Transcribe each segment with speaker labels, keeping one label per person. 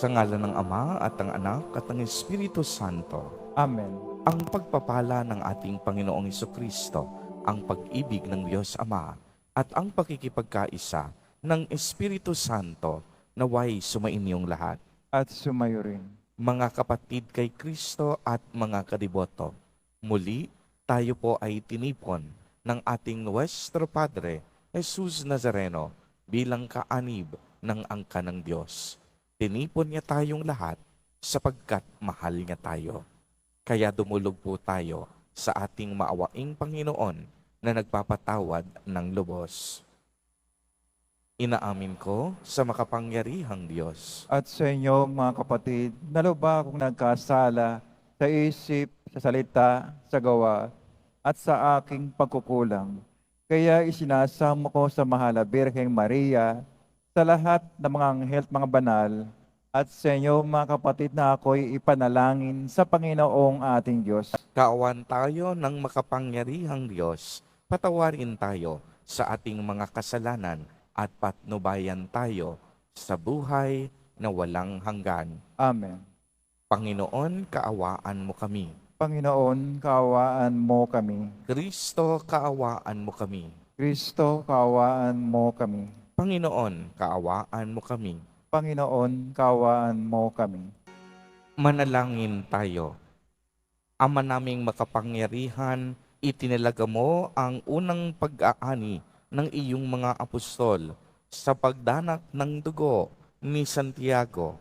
Speaker 1: Sa ngalan ng Ama at ng Anak at ng Espiritu Santo.
Speaker 2: Amen.
Speaker 1: Ang pagpapala ng ating Panginoong Hesukristo, ang pag-ibig ng Diyos Ama, at ang pakikipagkaisa ng Espiritu Santo naway sumainyong lahat.
Speaker 2: At sumayo rin.
Speaker 1: Mga kapatid kay Kristo at mga kadiboto, muli tayo po ay tinipon ng ating Nuestro Padre, Jesus Nazareno, bilang kaanib ng angka ng Diyos. Tinipon niya tayong lahat sapagkat mahal niya tayo. Kaya dumulog po tayo sa ating maawaing Panginoon na nagpapatawad ng lubos. Inaamin ko sa makapangyarihang Diyos
Speaker 2: At sa inyo, mga kapatid, naluba akong nagkasala sa isip, sa salita, sa gawa, at sa aking pagkukulang. Kaya isinasamo ko sa mahal na Birheng Maria, sa lahat ng mga anghel at mga banal, at sa inyo, mga kapatid, na ako'y ipanalangin sa Panginoong ating Diyos.
Speaker 1: Kaawan tayo ng makapangyarihang Diyos, patawarin tayo sa ating mga kasalanan at patnubayan tayo sa buhay na walang hanggan.
Speaker 2: Amen.
Speaker 1: Panginoon, kaawaan mo kami.
Speaker 2: Panginoon, kaawaan mo kami.
Speaker 1: Kristo, kaawaan mo kami.
Speaker 2: Kristo, kaawaan mo kami.
Speaker 1: Panginoon, kaawaan mo kami.
Speaker 2: Panginoon, kaawaan mo kami.
Speaker 1: Manalangin tayo. Ama naming makapangyarihan, itinalaga mo ang unang pag-aani ng iyong mga apostol sa pagdanak ng dugo ni Santiago.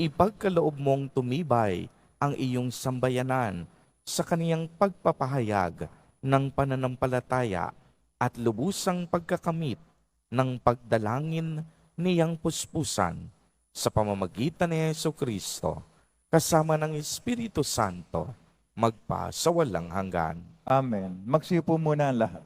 Speaker 1: Ipagkaloob mong tumibay ang iyong sambayanan sa kaniyang pagpapahayag ng pananampalataya at lubusang pagkakamit ng pagdalangin niyang puspusan sa pamamagitan ni Jesucristo kasama ng Espiritu Santo magpa sa walang hanggan.
Speaker 2: Amen. Magsiupo muna ang lahat.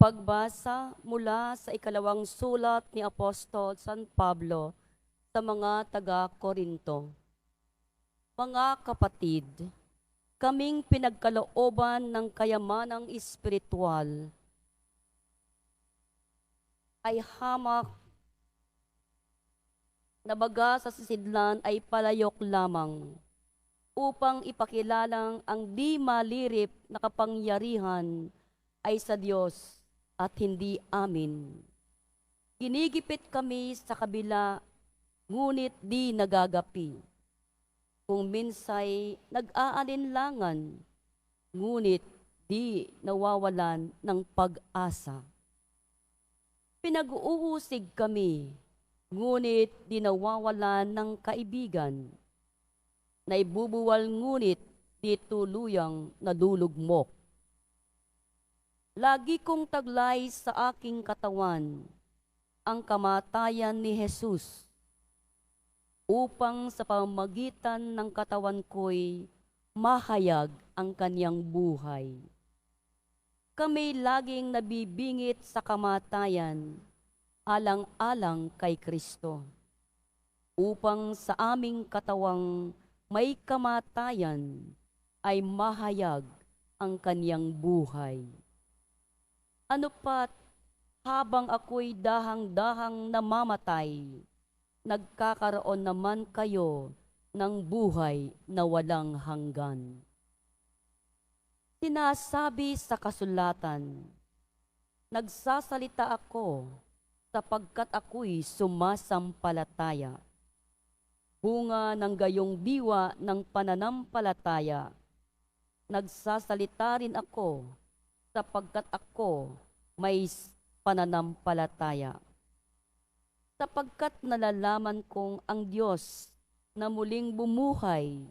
Speaker 3: Pagbasa mula sa ikalawang sulat ni Apostol San Pablo sa mga taga-Korinto. Mga kapatid, kaming pinagkalooban ng kayamanang espiritual ay hamak na baga sa sisidlan ay palayok lamang upang ipakilalang ang di malirip na kapangyarihan ay sa Diyos at hindi amin. Ginigipit kami sa kabila, ngunit di nagagapi. Kung minsay nag-aalinlangan, ngunit di nawawalan ng pag-asa. Pinag-uusig kami, ngunit di nawawalan ng kaibigan. Naibubuwal ngunit di tuluyang nadulugmok. Lagi kong taglay sa aking katawan ang kamatayan ni Jesus upang sa pamamagitan ng katawan ko'y mahayag ang kaniyang buhay. Kami laging nabibingit sa kamatayan alang-alang kay Kristo upang sa aming katawang may kamatayan ay mahayag ang kaniyang buhay. Ano pat, habang ako'y dahang-dahang namamatay, nagkakaroon naman kayo ng buhay na walang hanggan. Sinasabi sa kasulatan, nagsasalita ako sapagkat ako'y sumasampalataya. Bunga ng gayong diwa ng pananampalataya, nagsasalita rin ako sapagkat ako may pananampalataya. Sapagkat nalalaman kong ang Diyos na muling bumuhay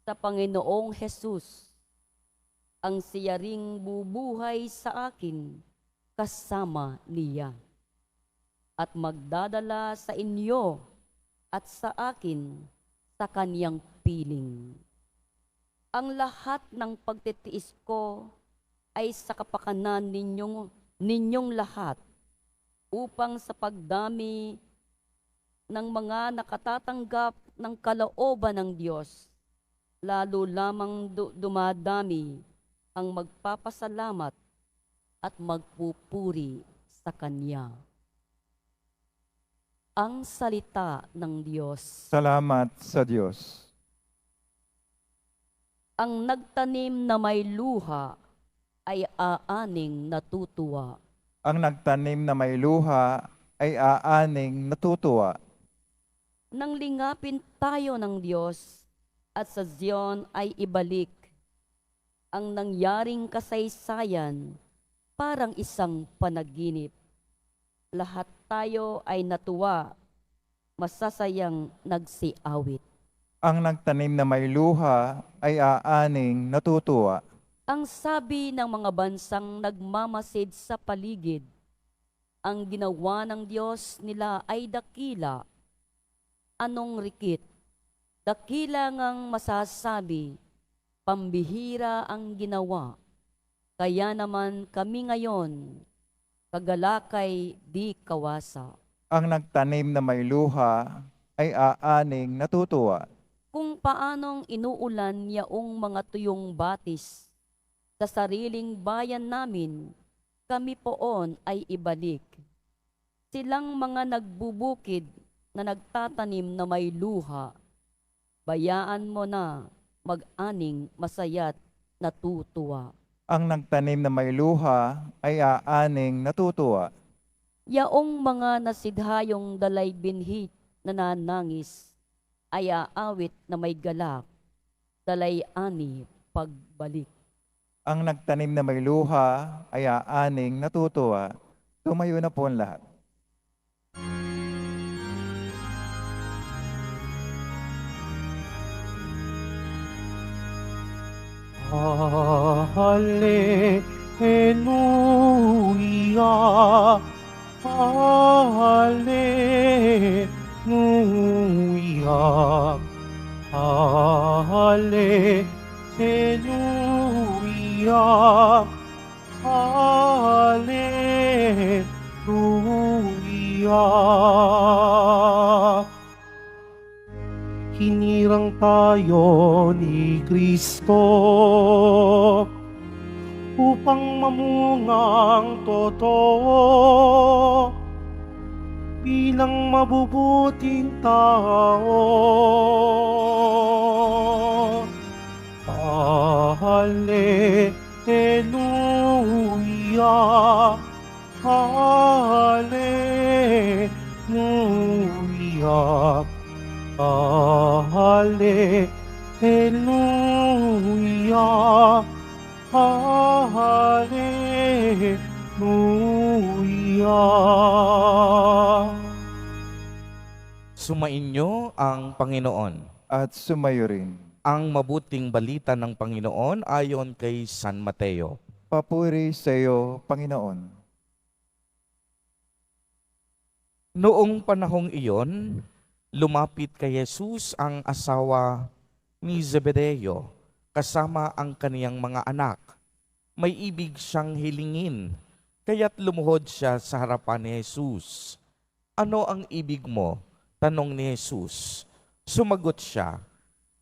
Speaker 3: sa Panginoong Hesus, ang siya ring bubuhay sa akin kasama niya at magdadala sa inyo at sa akin sa kaniyang piling. Ang lahat ng pagtitiis ko ay sa kapakanan ninyong lahat upang sa pagdami ng mga nakatatanggap ng kalooban ng Diyos lalo lamang dumadami ang magpapasalamat at magpupuri sa Kanya. Ang salita ng Diyos.
Speaker 2: Salamat sa Diyos.
Speaker 3: Ang nagtanim na may luha ay aaning natutuwa.
Speaker 2: Ang nagtanim na may luha ay aaning natutuwa.
Speaker 3: Nang lingapin tayo ng Diyos at sa Zion ay ibalik ang nangyaring kasaysayan parang isang panaginip. Lahat tayo ay natuwa, masasayang nagsiawit.
Speaker 2: Ang nagtanim na may luha ay aaning natutuwa.
Speaker 3: Ang sabi ng mga bansang nagmamasid sa paligid, ang ginawa ng Diyos nila ay dakila. Anong rikit? Dakila ngang masasabi, pambihira ang ginawa. Kaya naman kami ngayon, kagalakay di kawasa.
Speaker 2: Ang nagtanim na may luha ay aaning natutuwa.
Speaker 3: Kung paanong inuulan yaong mga tuyong batis, sa sariling bayan namin, kami poon ay ibalik. Silang mga nagbubukid na nagtatanim na may luha, bayaan mo na mag-aning masaya't natutuwa.
Speaker 2: Ang nagtanim na may luha ay aaning natutuwa.
Speaker 3: Yaong mga nasidhayong dalay binhit na nanangis, ay aawit na may galak, dalay ani pagbalik.
Speaker 2: Ang nagtanim na may luha ay aaning natutuwa. Tumayo na po ang lahat.
Speaker 4: Hallelujah, Hallelujah, Hallelujah, Hallelujah. Hinirang tayo ni Kristo upang mamungang totoo bilang mabubuting tao. Hallelujah, Hallelujah, Hallelujah, Hallelujah.
Speaker 1: Sumainyo ang Panginoon.
Speaker 2: At sumayo rin.
Speaker 1: Ang mabuting balita ng Panginoon ayon kay San Mateo.
Speaker 2: Papuri sa iyo, Panginoon.
Speaker 1: Noong panahong iyon, lumapit kay Jesus ang asawa ni Zebedeo kasama ang kaniyang mga anak. May ibig siyang hilingin, kaya't lumuhod siya sa harapan ni Jesus. Ano ang ibig mo? Tanong ni Jesus. Sumagot siya,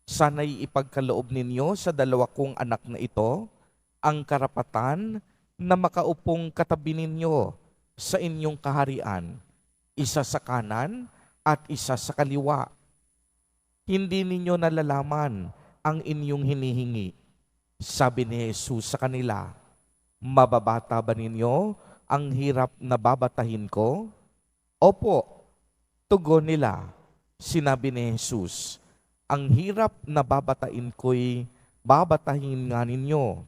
Speaker 1: sana'y ipagkaloob ninyo sa dalawa kong anak na ito ang karapatan na makaupong katabi ninyo sa inyong kaharian, isa sa kanan at isa sa kaliwa. Hindi ninyo nalalaman ang inyong hinihingi. Sabi ni Jesus sa kanila, mababata ba ninyo ang hirap na babatahin ko? Opo, tugon nila. Sinabi ni Jesus, ang hirap na babatain ko'y babatahin nga ninyo,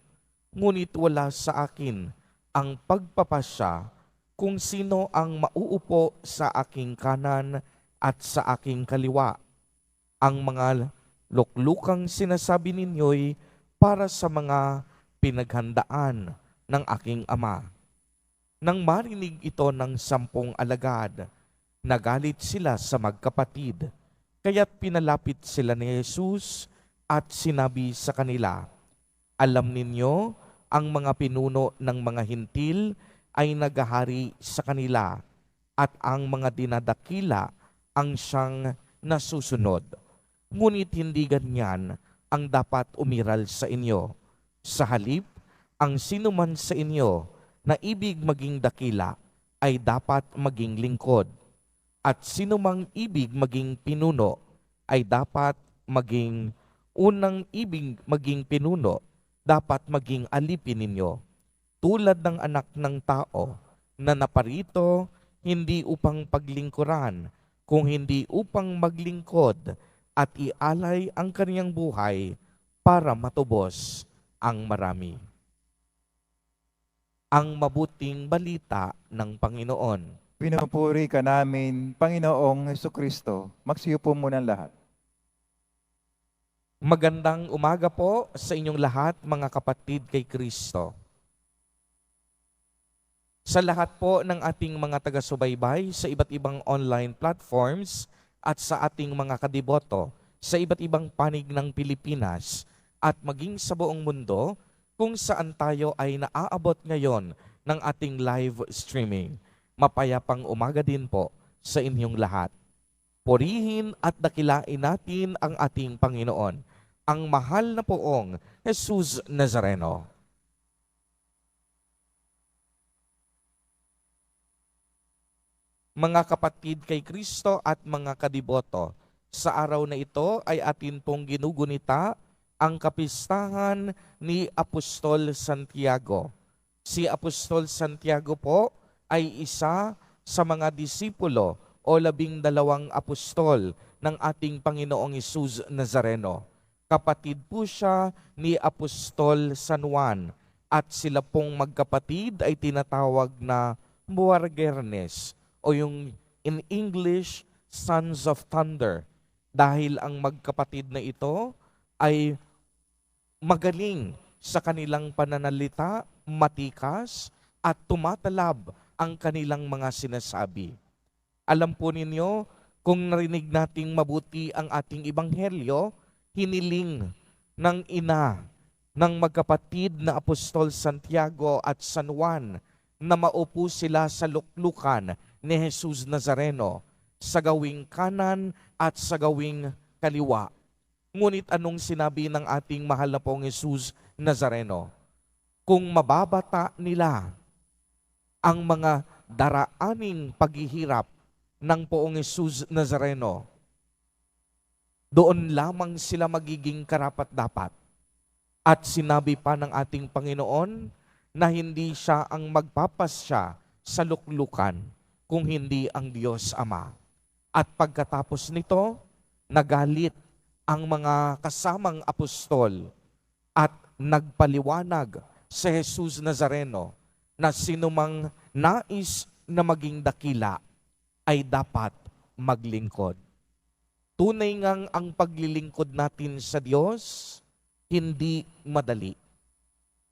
Speaker 1: ngunit wala sa akin ang pagpapasya kung sino ang mauupo sa aking kanan at sa aking kaliwa. Ang mga luklukang sinasabi ninyo'y para sa mga pinaghandaan ng aking ama. Nang marinig ito ng 10 alagad, nagalit sila sa magkapatid, kaya't pinalapit sila ni Jesus at sinabi sa kanila, alam ninyo, ang mga pinuno ng mga hintil ay naghahari sa kanila at ang mga dinadakila ang siyang nasusunod. Ngunit hindi ganyan ang dapat umiral sa inyo. Sa halip, ang sinuman sa inyo na ibig maging dakila ay dapat maging lingkod. At sinumang ibig maging pinuno ay dapat maging unang ibig maging pinuno, dapat maging alipin ninyo. Tulad ng anak ng tao na naparito hindi upang paglingkuran, kung hindi upang maglingkod at ialay ang kaniyang buhay para matubos ang marami. Ang mabuting balita ng Panginoon.
Speaker 2: Pinupuri ka namin, Panginoong Hesukristo. Magsiupo muna ang lahat.
Speaker 1: Magandang umaga po sa inyong lahat, mga kapatid kay Kristo. Sa lahat po ng ating mga taga-subaybay sa iba't ibang online platforms at sa ating mga kadiboto sa iba't ibang panig ng Pilipinas at maging sa buong mundo kung saan tayo ay naaabot ngayon ng ating live streaming. Mapayapang umaga din po sa inyong lahat. Purihin at dakilain natin ang ating Panginoon, ang mahal na poong Jesus Nazareno. Mga kapatid kay Kristo at mga kadiboto, sa araw na ito ay atin pong ginugunita ang kapistahan ni Apostol Santiago. Si Apostol Santiago po ay isa sa mga disipulo o 12 apostol ng ating Panginoong Hesus Nazareno. Kapatid po siya ni Apostol San Juan at sila pong magkapatid ay tinatawag na Boanerges o yung in English, Sons of Thunder. Dahil ang magkapatid na ito ay magaling sa kanilang pananalita, matikas at tumatalab ang kanilang mga sinasabi. Alam po ninyo, kung narinig nating mabuti ang ating ebanghelyo, hiniling ng ina ng magkapatid na Apostol Santiago at San Juan na maupo sila sa luklukan ni Jesus Nazareno sa gawing kanan at sa gawing kaliwa. Ngunit anong sinabi ng ating mahal na pong Jesus Nazareno? Kung mababata nila ang mga daraaning paghihirap ng poong Jesus Nazareno, doon lamang sila magiging karapat-dapat. At sinabi pa ng ating Panginoon na hindi siya ang magpapasya sa luklukan kung hindi ang Diyos Ama. At pagkatapos nito, nagalit ang mga kasamang apostol at nagpaliwanag sa Jesus Nazareno na sinumang nais na maging dakila ay dapat maglingkod. Tunay ngang ang paglilingkod natin sa Diyos, hindi madali.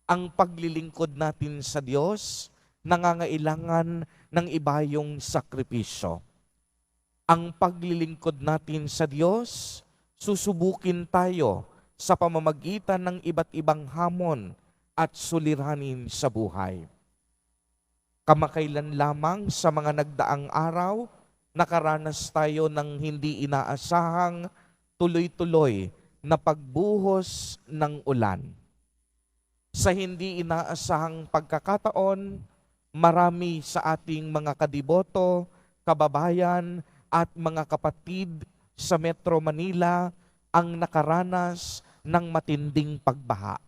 Speaker 1: Ang paglilingkod natin sa Diyos, nangangailangan ng ibayong sakripisyo. Ang paglilingkod natin sa Diyos, susubukin tayo sa pamamagitan ng iba't ibang hamon at suliranin sa buhay. Kamakailan lamang sa mga nagdaang araw, nakaranas tayo ng hindi inaasahang tuloy-tuloy na pagbuhos ng ulan. Sa hindi inaasahang pagkakataon, marami sa ating mga kadiboto, kababayan at mga kapatid sa Metro Manila ang nakaranas ng matinding pagbaha.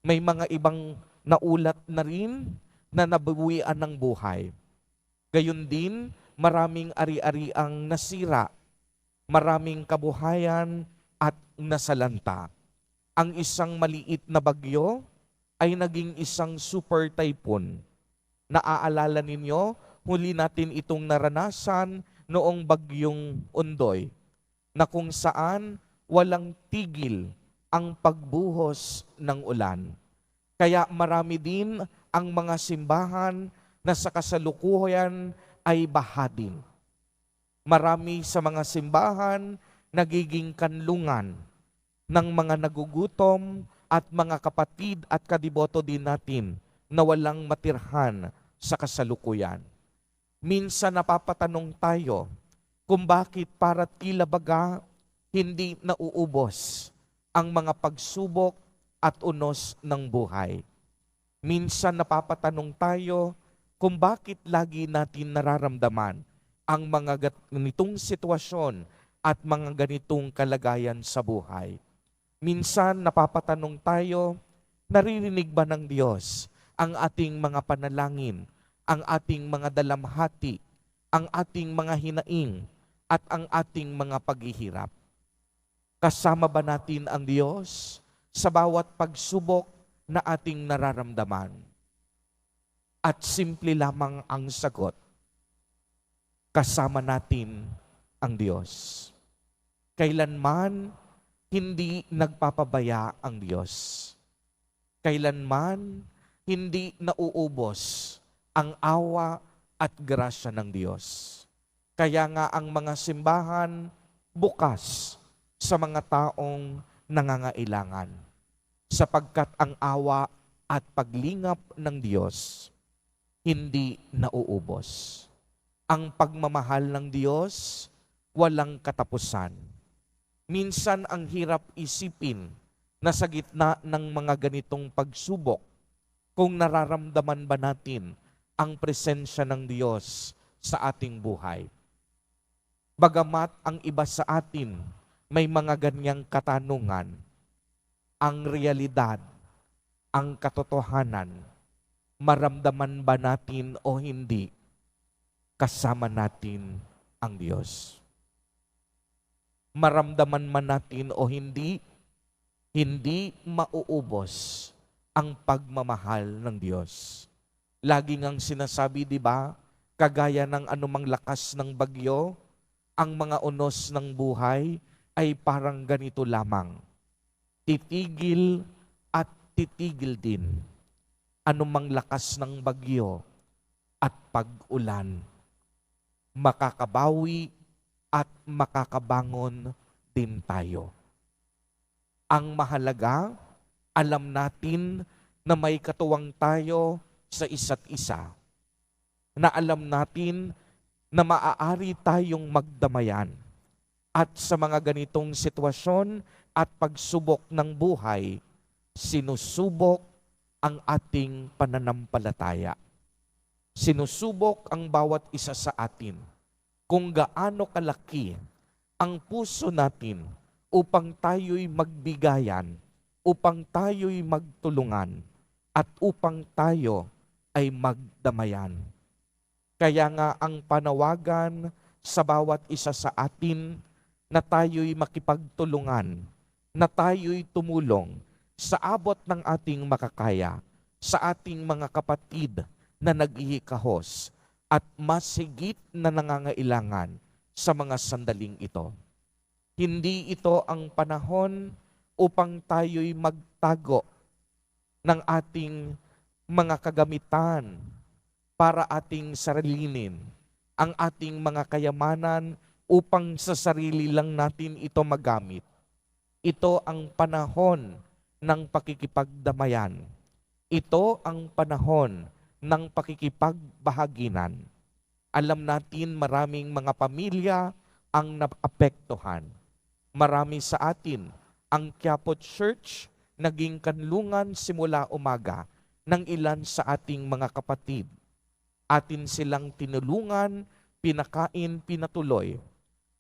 Speaker 1: May mga ibang naulat na rin na nabawian ng buhay. Gayon din, maraming ari-ari ang nasira, maraming kabuhayan at nasalanta. Ang isang maliit na bagyo ay naging isang super typhoon. Naaalala ninyo, huli natin itong naranasan noong bagyong Ondoy, na kung saan walang tigil ang pagbuhos ng ulan. Kaya marami din ang mga simbahan na sa kasalukuyan ay baha din. Marami sa mga simbahan nagiging kanlungan ng mga nagugutom at mga kapatid at kadiboto din natin na walang matirhan sa kasalukuyan. Minsan napapatanong tayo kung bakit para tila baga hindi nauubos ang mga pagsubok at unos ng buhay. Minsan napapatanong tayo kung bakit lagi natin nararamdaman ang mga ganitong sitwasyon at mga ganitong kalagayan sa buhay. Minsan napapatanong tayo, naririnig ba ng Diyos ang ating mga panalangin, ang ating mga dalamhati, ang ating mga hinaing, at ang ating mga paghihirap? Kasama ba natin ang Diyos sa bawat pagsubok na ating nararamdaman? At simple lamang ang sagot, kasama natin ang Diyos. Kailanman hindi nagpapabaya ang Diyos. Kailanman hindi nauubos ang awa at grasya ng Diyos. Kaya nga ang mga simbahan bukas sa mga taong nangangailangan, sapagkat ang awa at paglingap ng Diyos hindi nauubos. Ang pagmamahal ng Diyos walang katapusan. Minsan ang hirap isipin na sa gitna ng mga ganitong pagsubok, kung nararamdaman ba natin ang presensya ng Diyos sa ating buhay. Bagamat ang iba sa atin may mga ganyang katanungan, ang realidad, ang katotohanan, maramdaman ba natin o hindi, kasama natin ang Diyos. Maramdaman man natin o hindi, hindi mauubos ang pagmamahal ng Diyos. Lagi ngang sinasabi, di ba, kagaya ng anumang lakas ng bagyo, ang mga unos ng buhay ay parang ganito lamang. Titigil at titigil din anumang lakas ng bagyo at pag-ulan. Makakabawi at makakabangon din tayo. Ang mahalaga, alam natin na may katuwang tayo sa isa't isa. Na alam natin na maaari tayong magdamayan. At sa mga ganitong sitwasyon at pagsubok ng buhay, sinusubok ang ating pananampalataya. Sinusubok ang bawat isa sa atin kung gaano kalaki ang puso natin upang tayo'y magbigayan, upang tayo'y magtulungan, at upang tayo ay magdamayan. Kaya nga ang panawagan sa bawat isa sa atin na tayo'y makipagtulungan, na tayo'y tumulong sa abot ng ating makakaya, sa ating mga kapatid na naghihikahos at mas higit na nangangailangan sa mga sandaling ito. Hindi ito ang panahon upang tayo'y magtago ng ating mga kagamitan para ating sarilinin, ang ating mga kayamanan upang sa sarili lang natin ito magamit. Ito ang panahon ng pakikipagdamayan. Ito ang panahon ng pakikipagbahaginan. Alam natin maraming mga pamilya ang naapektuhan. Marami sa atin ang Quiapo Church naging kanlungan simula umaga ng ilan sa ating mga kapatid. Atin silang tinulungan, pinakain, pinatuloy,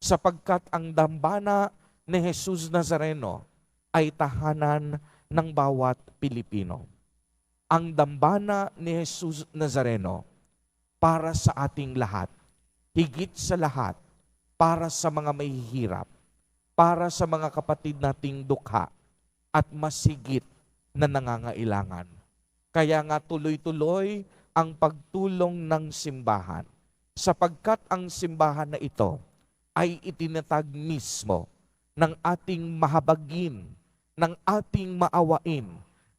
Speaker 1: sapagkat ang dambana ni Jesus Nazareno ay tahanan ng bawat Pilipino. Ang dambana ni Jesus Nazareno para sa ating lahat, higit sa lahat, para sa mga mahihirap, para sa mga kapatid nating dukha, at mas higit na nangangailangan. Kaya nga tuloy-tuloy ang pagtulong ng simbahan, sapagkat ang simbahan na ito ay itinatag mismo ng ating mahabagin, ng ating maawain,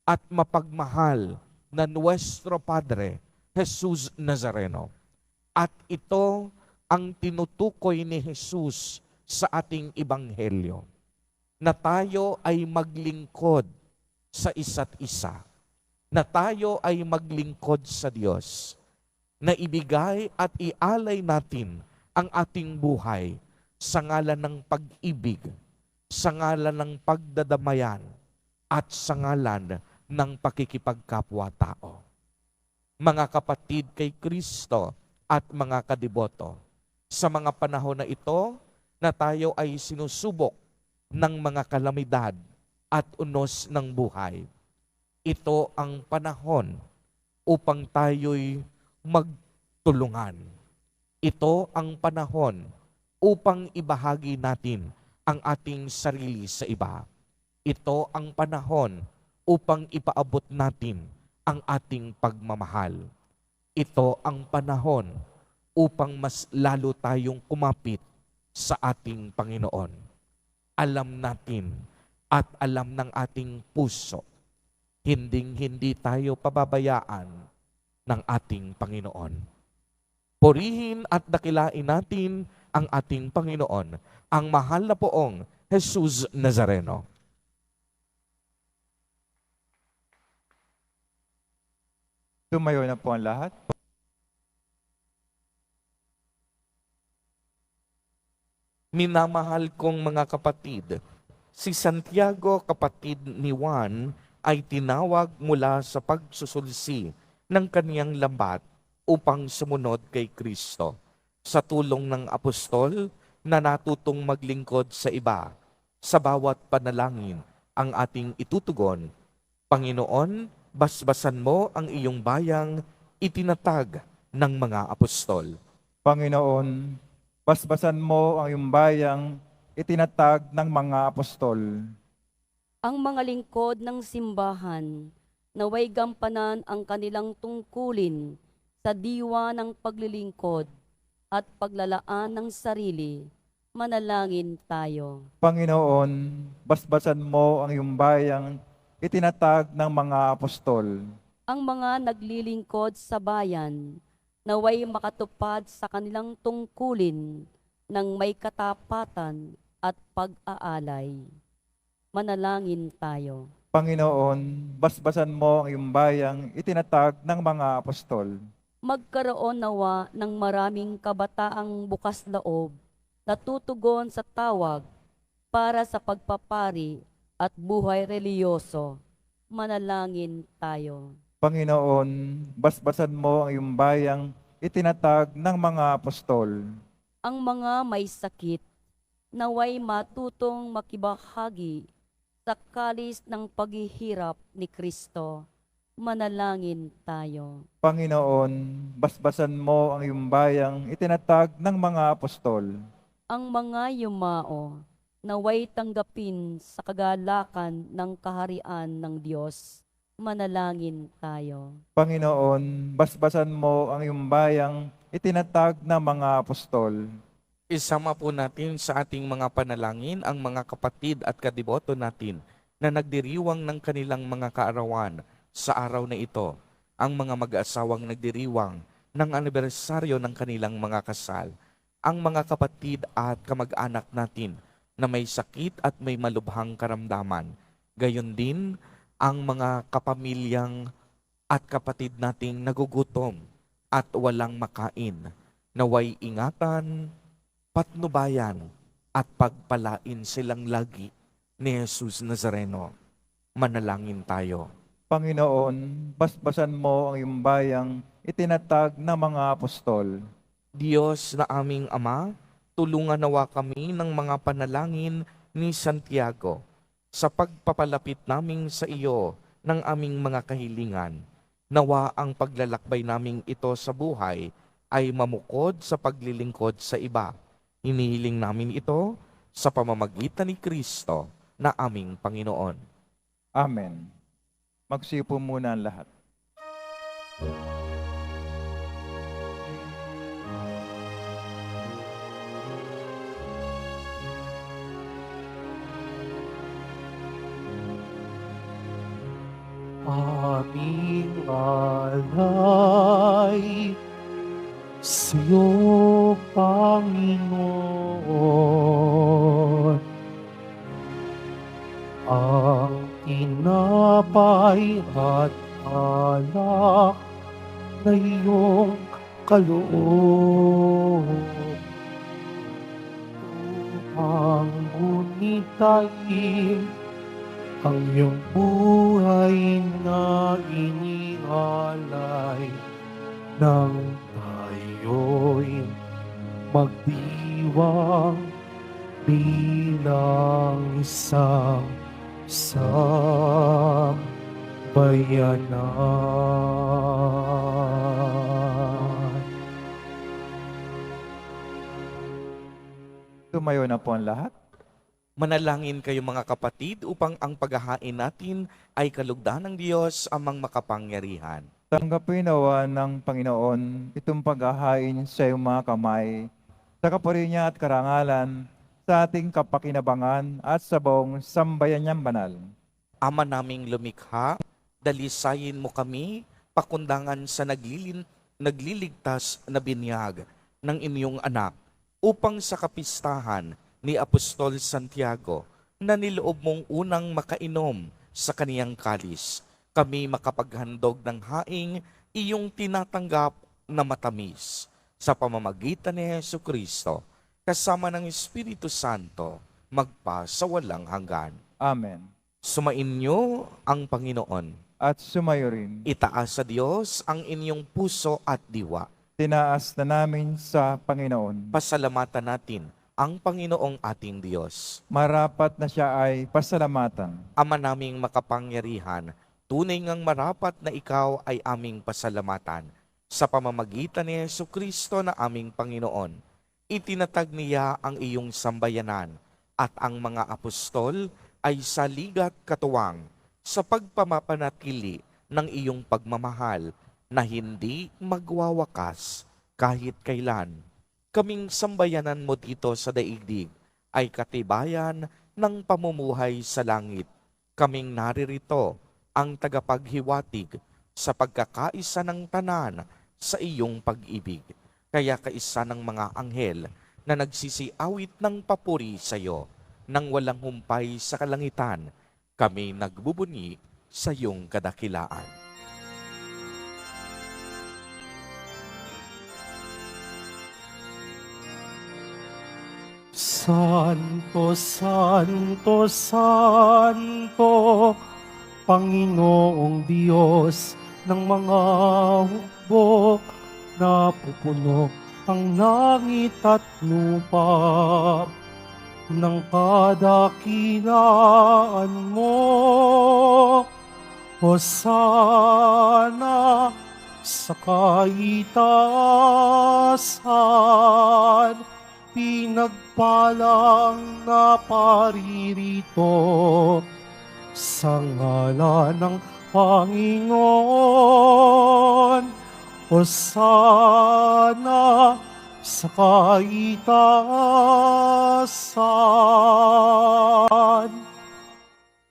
Speaker 1: at mapagmahal na Nuestro Padre, Jesus Nazareno. At ito ang tinutukoy ni Jesus sa ating ebanghelyo, na tayo ay maglingkod sa isa't isa, na tayo ay maglingkod sa Diyos, na ibigay at ialay natin ang ating buhay sa ngalan ng pag-ibig, sa ngalan ng pagdadamayan at sa ngalan ng pakikipagkapwa-tao. Mga kapatid kay Kristo at mga kadiboto, sa mga panahon na ito na tayo ay sinusubok ng mga kalamidad at unos ng buhay, ito ang panahon upang tayo'y magtulungan. Ito ang panahon upang ibahagi natin ang ating sarili sa iba. Ito ang panahon upang ipaabot natin ang ating pagmamahal. Ito ang panahon upang mas lalo tayong kumapit sa ating Panginoon. Alam natin at alam ng ating puso, hindi tayo pababayaan ng ating Panginoon. Purihin at dakilain natin ang ating Panginoon, ang mahal na poong Jesus Nazareno.
Speaker 2: Tumayo na po ang lahat.
Speaker 1: Minamahal kong mga kapatid, si Santiago, kapatid ni Juan, ay tinawag mula sa pagsusulsi ng kaniyang lambat upang sumunod kay Kristo. Sa tulong ng apostol na natutong maglingkod sa iba, sa bawat panalangin ang ating itutugon. Panginoon, basbasan mo ang iyong bayang itinatag ng mga apostol.
Speaker 2: Panginoon, basbasan mo ang iyong bayang itinatag ng mga apostol.
Speaker 3: Ang mga lingkod ng simbahan, naway gampanan ang kanilang tungkulin sa diwa ng paglilingkod at paglalaan ng sarili. Manalangin tayo.
Speaker 2: Panginoon, basbasan mo ang iyong bayang itinatag ng mga apostol.
Speaker 3: Ang mga naglilingkod sa bayan, naway makatupad sa kanilang tungkulin ng may katapatan at pag-aalay. Manalangin tayo.
Speaker 2: Panginoon, basbasan mo ang iyong bayang itinatag ng mga apostol.
Speaker 3: Magkaroon nawa ng maraming kabataang bukas loob na tutugon sa tawag para sa pagpapari at buhay reliyoso. Manalangin tayo.
Speaker 2: Panginoon, basbasan mo ang iyong bayang itinatag ng mga apostol.
Speaker 3: Ang mga may sakit, naway matutong makibahagi sa kalis ng paghihirap ni Kristo. Manalangin tayo.
Speaker 2: Panginoon, basbasan mo ang iyong bayang itinatag ng mga apostol.
Speaker 3: Ang mga yumao, naway tanggapin sa kagalakan ng kaharian ng Diyos. Manalangin tayo.
Speaker 2: Panginoon, basbasan mo ang iyong bayang itinatag ng mga apostol.
Speaker 1: Isama po natin sa ating mga panalangin ang mga kapatid at kadiboto natin na nagdiriwang ng kanilang mga kaarawan sa araw na ito. Ang mga mag-asawang nagdiriwang ng anibersaryo ng kanilang mga kasal. Ang mga kapatid at kamag-anak natin na may sakit at may malubhang karamdaman. Gayon din ang mga kapamilyang at kapatid nating nagugutom at walang makain. Naway ingatan, patnubayan at pagpalain silang lagi ni Jesus Nazareno. Manalangin tayo.
Speaker 2: Panginoon, basbasan mo ang iyong bayang itinatag ng mga apostol.
Speaker 1: Diyos na aming Ama, tulungan nawa kami ng mga panalangin ni Santiago sa pagpapalapit naming sa iyo ng aming mga kahilingan. Nawa ang paglalakbay naming ito sa buhay ay mamukod sa paglilingkod sa iba. Hinihiling namin ito sa pamamagitan ni Kristo na aming Panginoon.
Speaker 2: Amen. Magsipo muna ang lahat.
Speaker 4: Aming alay sa'yo, Panginoon. Ang tinapay at alak na iyong kaloob upang mithain ang iyong buhay na inialay nang tayo'y magdiwang bilang isang sambayanan.
Speaker 2: Tumayo na po ang lahat.
Speaker 1: Manalangin kayo mga kapatid upang ang paghahain natin ay kalugdan ng Diyos amang makapangyarihan.
Speaker 2: Tanggapin nawa ng Panginoon itong paghahain sa iyong mga kamay, sa kapuri niya at karangalan, sa ating kapakinabangan at sa buong sambayan niyang banal.
Speaker 1: Ama naming lumikha, dalisayin mo kami, pakundangan sa nagliligtas na binyag ng inyong anak, upang sa kapistahan ni Apostol Santiago na niloob mong unang makainom sa kaniyang kalis, kami makapaghandog ng haing iyong tinatanggap na matamis sa pamamagitan ni Jesucristo, kasama ng Espiritu Santo, magpa sa walang hanggan.
Speaker 2: Amen.
Speaker 1: Sumainyo ang Panginoon.
Speaker 2: At sumayo rin,
Speaker 1: Itaas sa Diyos ang inyong puso at diwa.
Speaker 2: tinaas na namin sa Panginoon.
Speaker 1: Pasalamatan natin ang Panginoong ating Diyos.
Speaker 2: Marapat na siya ay pasalamatan.
Speaker 1: Ama naming makapangyarihan, tunay ngang marapat na ikaw ay aming pasalamatan. Sa pamamagitan ni Jesucristo na aming Panginoon, itinatag niya ang iyong sambayanan at ang mga apostol ay saligat katuwang sa pagpamapanatili ng iyong pagmamahal na hindi magwawakas kahit kailan. Kaming sambayanan mo dito sa daigdig ay katibayan ng pamumuhay sa langit. Kaming naririto ang tagapaghiwatig sa pagkakaisa ng tanan sa iyong pag-ibig. Kaya kaisa ng mga anghel na nagsisiawit ng papuri sa iyo nang walang humpay sa kalangitan, kami nagbubunyi sa iyong kadakilaan.
Speaker 4: Santo, Santo, Santo, Panginoong Diyos ng mga hukbo, napupuno ang langit at lupa ng kadakilaan mo. Hosana sa kaitaasan, pinagpalang na paririto sa ngalan ng Panginoon. Hosana sa kaitaasan.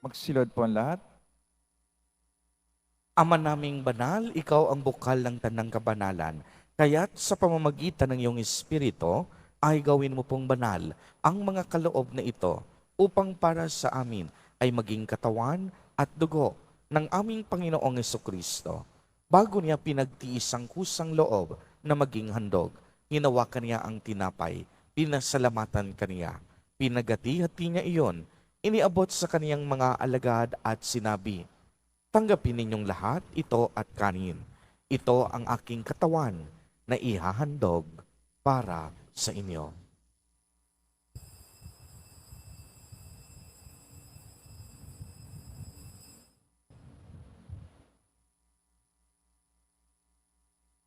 Speaker 2: Magsilod po ang lahat.
Speaker 1: Ama naming banal, ikaw ang bukal ng tanang kabanalan. Kaya't sa pamamagitan ng iyong Espiritu, ay gawin mo pong banal ang mga kaloob na ito upang para sa amin ay maging katawan at dugo ng aming Panginoong Jesucristo. Bago niya pinagtiis ang kusang loob na maging handog, hinawakan niya ang tinapay, pinasalamatan kaniya, pinagati-hati niya iyon, iniabot sa kaniyang mga alagad at sinabi, "Tanggapin ninyong lahat ito at kanin. Ito ang aking katawan na ihahandog para sa inyo."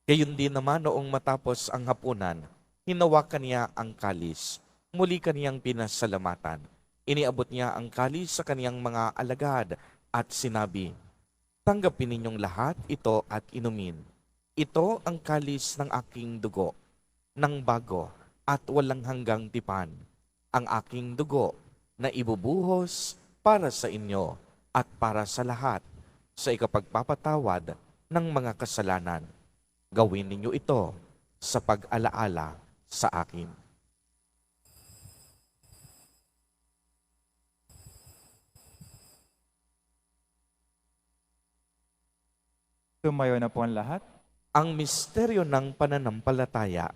Speaker 1: Gayon din naman noong matapos ang hapunan, hinawakan niya ang kalis. Muli kaniyang pinasalamatan. Iniabot niya ang kalis sa kaniyang mga alagad at sinabi, "Tanggapin ninyong lahat ito at inumin. Ito ang kalis ng aking dugo, ng bago at walang hanggang tipan, ang aking dugo na ibubuhos para sa inyo at para sa lahat sa ikapagpapatawad ng mga kasalanan. Gawin ninyo ito sa pag-alaala sa akin."
Speaker 2: Tumayo na po ang lahat.
Speaker 1: Ang misteryo ng pananampalataya.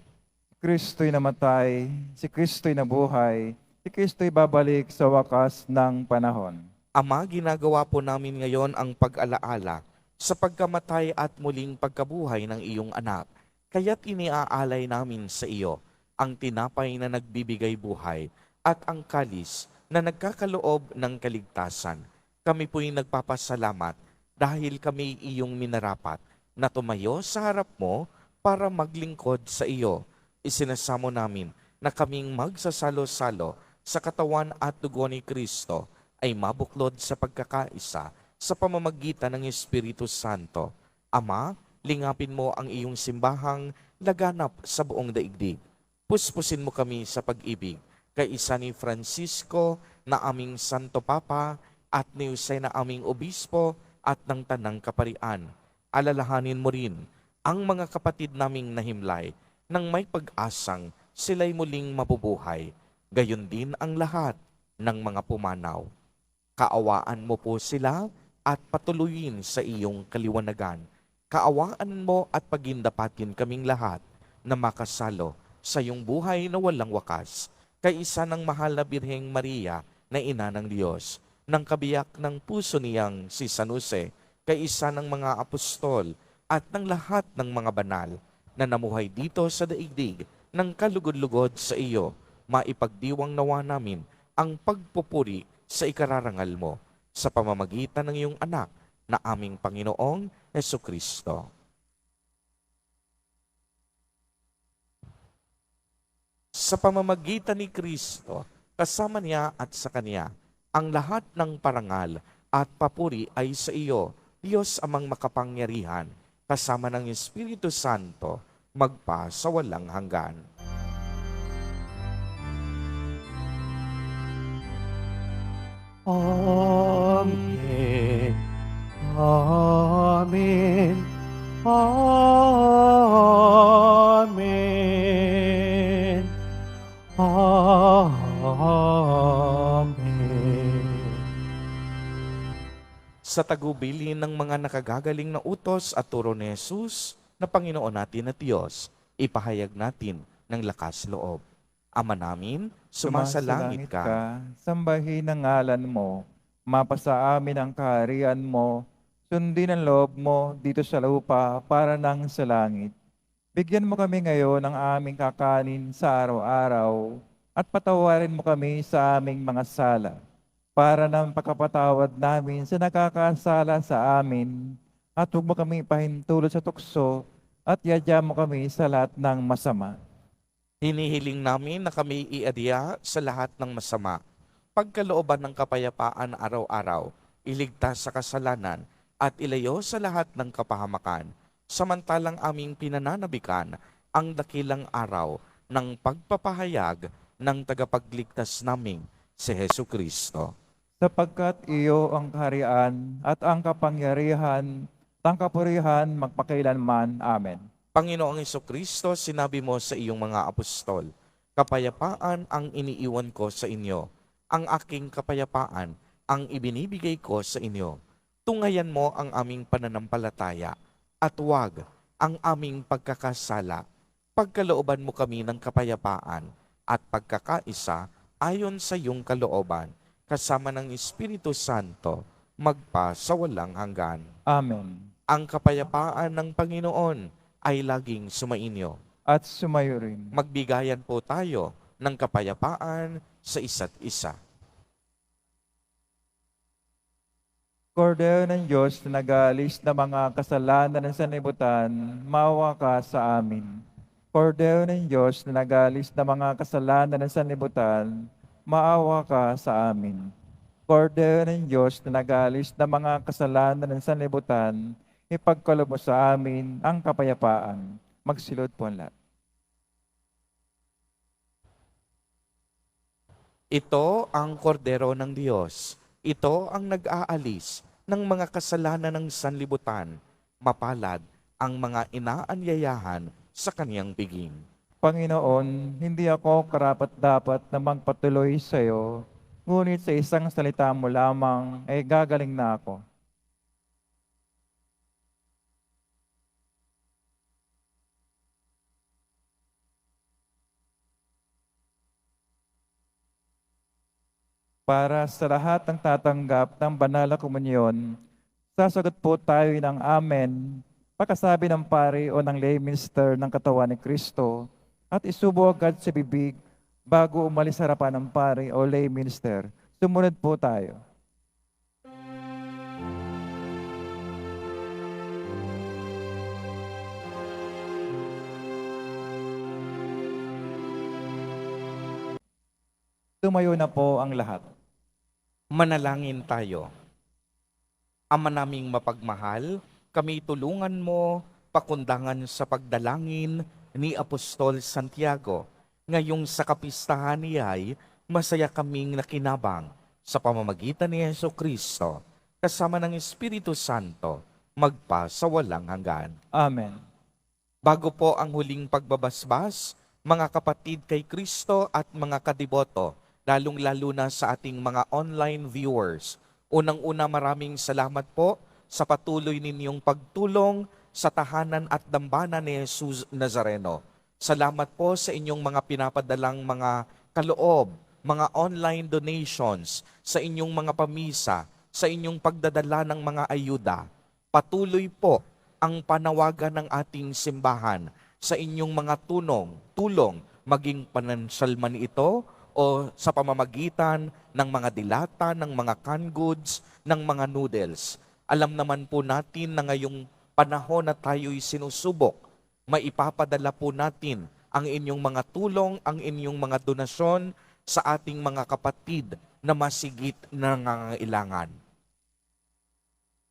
Speaker 2: Kristo'y namatay, si Kristo'y nabuhay, si Kristo'y babalik sa wakas ng panahon.
Speaker 1: Ama, ginagawa po namin ngayon ang pag-alaala sa pagkamatay at muling pagkabuhay ng iyong anak. Kaya't iniaalay namin sa iyo ang tinapay na nagbibigay buhay at ang kalis na nagkakaloob ng kaligtasan. Kami po'y nagpapasalamat dahil kami iyong minarapat na tumayo sa harap mo para maglingkod sa iyo. Isinasamo namin na kaming magsasalo-salo sa katawan at dugo ni Kristo ay mabuklod sa pagkakaisa sa pamamagitan ng Espiritu Santo. Ama, lingapin mo ang iyong simbahang laganap sa buong daigdig. Puspusin mo kami sa pag-ibig kay isa ni Francisco na aming Santo Papa at ni Jose na aming Obispo at ng Tanang Kaparian. Alalahanin mo rin ang mga kapatid naming nahimlay nang may pag-asang sila'y muling mabubuhay. Gayon din ang lahat ng mga pumanaw. Kaawaan mo po sila at patuloyin sa iyong kaliwanagan. Kaawaan mo at pagindapatin kaming lahat na makasalo sa iyong buhay na walang wakas. Kay isa ng mahal na Birheng Maria na ina ng Diyos, ng kabiyak ng puso niyang si San Jose, kay isa ng mga apostol at ng lahat ng mga banal na namuhay dito sa daigdig ng kalugod-lugod sa iyo, maipagdiwang nawa namin ang pagpupuri sa ikararangal mo sa pamamagitan ng iyong anak na aming Panginoong Hesukristo. Sa pamamagitan ni Kristo, kasama niya at sa Kanya, ang lahat ng parangal at papuri ay sa iyo, Diyos amang makapangyarihan, kasama ng Espiritu Santo, magpa sa walang hanggan.
Speaker 4: Amen. Amen. Amen. Amen.
Speaker 1: Sa tagubilin ng mga nakagagaling na utos at turo ni Jesus na Panginoon natin at Diyos, ipahayag natin ng lakas loob. Ama namin, sumasalangit ka.
Speaker 2: Sambahin ang ngalan mo, mapasa amin ang kaharian mo, sundin ang loob mo dito sa lupa para nang sa langit. Bigyan mo kami ngayon ng aming kakanin sa araw-araw at patawarin mo kami sa aming mga sala para ng pagkapatawad namin sa nakakasala sa amin at huwag mo kami ipahintulot sa tukso at yadya mo kami sa lahat ng masama.
Speaker 1: Hinihiling namin na kami iadya sa lahat ng masama, pagkalooban ng kapayapaan araw-araw, iligtas sa kasalanan at ilayo sa lahat ng kapahamakan, samantalang aming pinananabikan ang dakilang araw ng pagpapahayag ng tagapagligtas naming si Hesu Kristo.
Speaker 2: Sapagkat iyo ang kaharian at ang kapangyarihan, at ang kapurihan magpakailanman. Amen.
Speaker 1: Panginoong Kristo, sinabi mo sa iyong mga apostol, kapayapaan ang iniiwan ko sa inyo, ang aking kapayapaan ang ibinibigay ko sa inyo. Tungayan mo ang aming pananampalataya at huwag ang aming pagkakasala. Pagkalooban mo kami ng kapayapaan at pagkakaisa ayon sa iyong kalooban, kasama ng Espiritu Santo, magpa sa walang hanggan.
Speaker 2: Amen.
Speaker 1: Ang kapayapaan ng Panginoon ay laging sumainyo.
Speaker 2: At sumayo rin.
Speaker 1: Magbigayan po tayo ng kapayapaan sa isa't isa.
Speaker 2: Kordero ng Diyos na nag-aalis ng mga kasalanan ng sanlibutan, maawa ka sa amin. Kordero ng Diyos na nag-aalis ng mga kasalanan ng sanlibutan, maawa ka sa amin. Kordero ng Diyos na nag-aalis ng mga kasalanan ng sanlibutan, ipagkaloob mo sa amin ang kapayapaan. Magsilod po ang lahat.
Speaker 1: Ito ang kordero ng Diyos. Ito ang nag-aalis ng mga kasalanan ng sanlibutan. Mapalad ang mga inaanyayahan sa kaniyang piging.
Speaker 2: Panginoon, hindi ako karapat-dapat na magpatuloy sa iyo, ngunit sa isang salita mo lamang ay gagaling na ako. para sa lahat ng tatanggap ng banal na komunyon, sasagot po tayo ng Amen, pagkasabi ng pari o ng lay minister ng katawan ni Kristo, at isubo agad sa bibig bago umalis sa harapan ng pari o lay minister. Sumunod po tayo. Tumayo na po ang lahat.
Speaker 1: Manalangin tayo. Ama naming mapagmahal, kami tulungan mo pakundangan sa pagdalangin ni Apostol Santiago. Ngayong sa kapistahan niya ay masaya kaming nakinabang sa pamamagitan ni Jesucristo kasama ng Espiritu Santo magpa sa walang hanggan.
Speaker 2: Amen.
Speaker 1: Bago po ang huling pagbabasbas, mga kapatid kay Kristo at mga kadiboto, lalong-lalo na sa ating mga online viewers. Unang-una maraming salamat po sa patuloy ninyong pagtulong sa tahanan at dambana ni Jesus Nazareno. Salamat po sa inyong mga pinapadalang mga kaloob, mga online donations, sa inyong mga pamisa, sa inyong pagdadala ng mga ayuda. Patuloy po ang panawagan ng ating simbahan sa inyong mga tulong, maging financial man ito, o sa pamamagitan ng mga dilata, ng mga canned goods, ng mga noodles. Alam naman po natin na ngayong panahon na tayo'y sinusubok, maipapadala po natin ang inyong mga tulong, ang inyong mga donasyon sa ating mga kapatid na masigit na nangangailangan.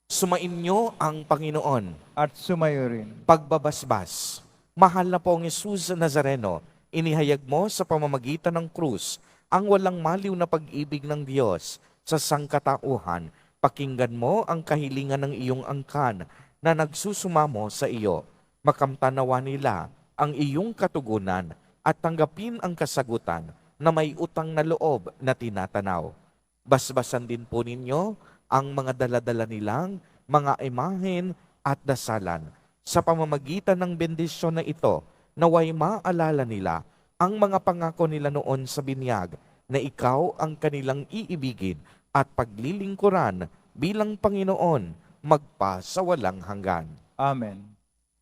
Speaker 1: Sumainyo ang Panginoon.
Speaker 2: At sumayo rin.
Speaker 1: Pagbabasbas. Mahal na po ang Jesus Nazareno, inihayag mo sa pamamagitan ng krus ang walang maliw na pag-ibig ng Diyos sa sangkatauhan. Pakinggan mo ang kahilingan ng iyong angkan na nagsusumamo sa iyo. Makamtanawa nila ang iyong katugunan at tanggapin ang kasagutan na may utang na loob na tinatanaw. Basbasan din po ninyo ang mga daladala nilang mga imahen at dasalan. Sa pamamagitan ng bendisyon na ito, naway maalala nila ang mga pangako nila noon sa binyag na ikaw ang kanilang iibigin at paglilingkuran bilang Panginoon magpa sa walang hanggan.
Speaker 2: Amen.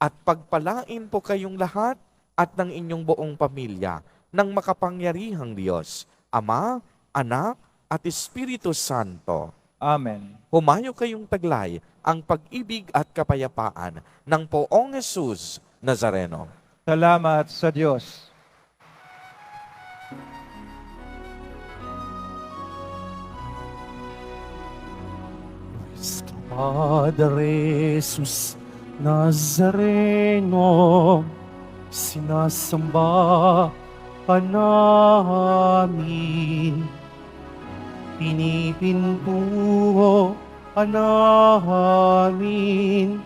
Speaker 1: At pagpalain po kayong lahat at ng inyong buong pamilya ng makapangyarihang Diyos, Ama, Anak, at Espiritu Santo.
Speaker 2: Amen.
Speaker 1: Humayo kayong taglay ang pag-ibig at kapayapaan ng Poong Jesus Nazareno.
Speaker 2: Salamat sa Diyos.
Speaker 4: Padre Jesus Nazareno, sinasamba ka namin. Pinipintuho ka namin.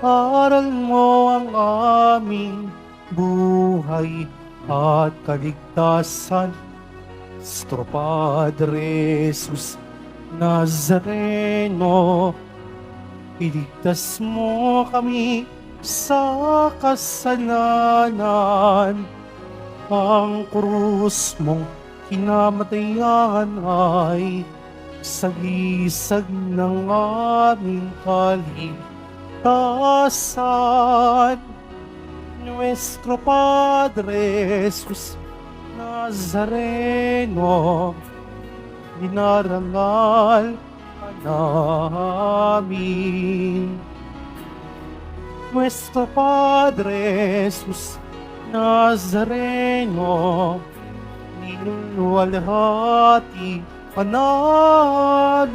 Speaker 4: Aral mo ang aming buhay at kaligtasan. Nuestro Padre Jesus Nazareno, iligtas mo kami sa kasalanan. Ang krus mong kinamatayan ay sagisag ng aming kaligtasan. Nuestro Padre Jesus Nazareno, dinarangal ka namin. Nuestro Padre Jesus Nazareno, ninunwalhati ka namin.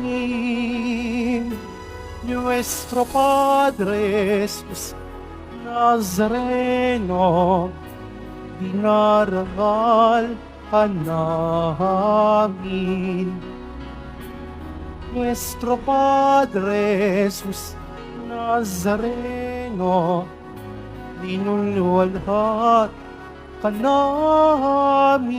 Speaker 4: Nuestro Padre Jesus Nazareno, dinarangal ka namin. Nuestro Padre Jesus Nazareno, dinulwalhat ka namin.